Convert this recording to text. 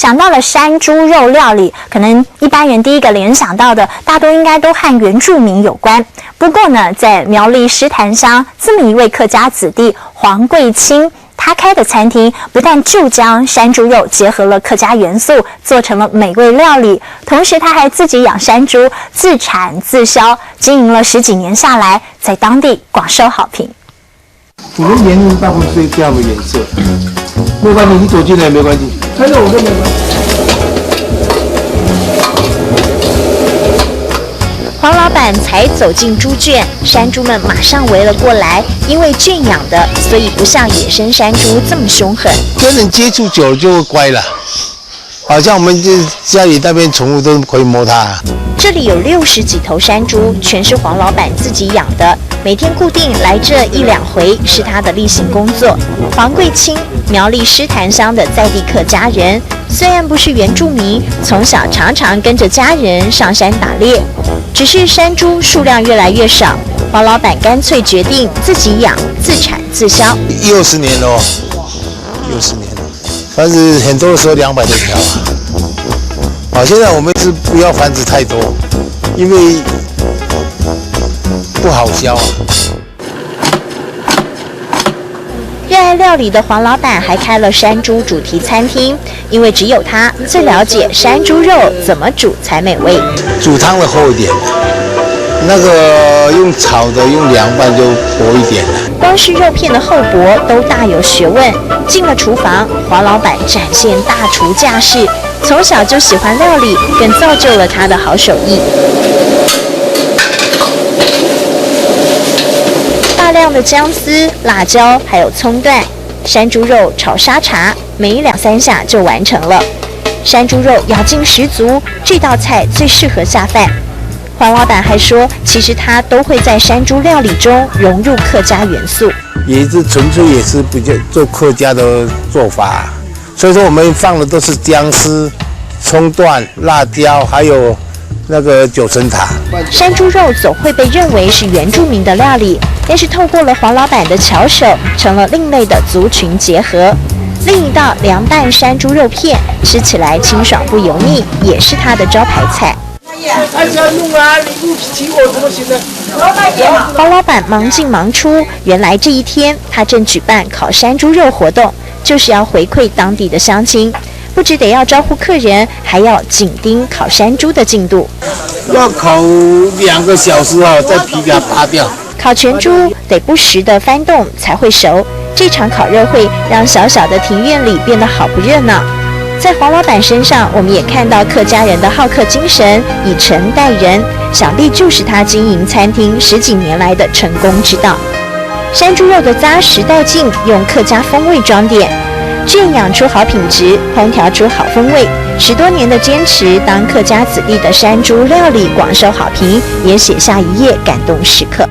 讲到了山猪肉料理，可能一般人第一个联想到的，大多应该都和原住民有关。不过呢，在苗栗狮潭乡，这么一位客家子弟黄贵清，他开的餐厅不但就将山猪肉结合了客家元素，做成了美味料理，同时他还自己养山猪，自产自销，经营了10几年下来，在当地广受好评。我们沿路大部分是这样的颜色，没关系，你走进来没关系，看到我就没关系。黄老板才走进猪圈，山猪们马上围了过来。因为圈养的，所以不像野生山猪这么凶狠。跟人接触久了就会乖了，好像我们这家里那边宠物都可以摸它。这里有60几头山猪，全是黄老板自己养的，每天固定来这1、2回是他的例行工作。黄贵清，苗栗狮潭乡的在地客家人，虽然不是原住民，从小常常跟着家人上山打猎，只是山猪数量越来越少，黄老板干脆决定自己养，自产自销。60年了哦，60年了，但是很多的时候200多条啊。好，现在我们是不要繁殖太多，因为不好销啊。热爱料理的黄老板还开了山猪主题餐厅，因为只有他最了解山猪肉怎么煮才美味。煮汤的厚一点，那个用炒的、用凉拌就薄一点了。光是肉片的厚薄都大有学问。进了厨房，黄老板展现大厨架势，从小就喜欢料理，更造就了他的好手艺。大量的姜丝、辣椒还有葱段，山猪肉炒沙茶，没2、3下就完成了。山猪肉咬劲十足，这道菜最适合下饭。黄老板还说，其实他都会在山猪料理中融入客家元素，也是纯粹也是比较做客家的做法，所以说我们放的都是姜丝、葱段、辣椒，还有那个9层塔。山猪肉总会被认为是原住民的料理，但是透过了黄老板的巧手，成了另类的族群结合。另一道凉拌山猪肉片，吃起来清爽不油腻，也是他的招牌菜。黄老板忙进忙出，原来这一天他正举办烤山猪肉活动，就是要回馈当地的乡亲。不只得要招呼客人，还要紧盯烤山猪的进度。要烤2个小时哦，再皮给它扒掉。烤全猪得不时的翻动才会熟。这场烤肉会让小小的庭院里变得好不热闹。在黄老板身上，我们也看到客家人的好客精神，以诚待人，想必就是他经营餐厅10几年来的成功之道。山猪肉的扎实带劲，用客家风味装点，圈养出好品质，烹调出好风味。10多年的坚持，当客家子弟的山猪料理广受好评，也写下一页感动时刻。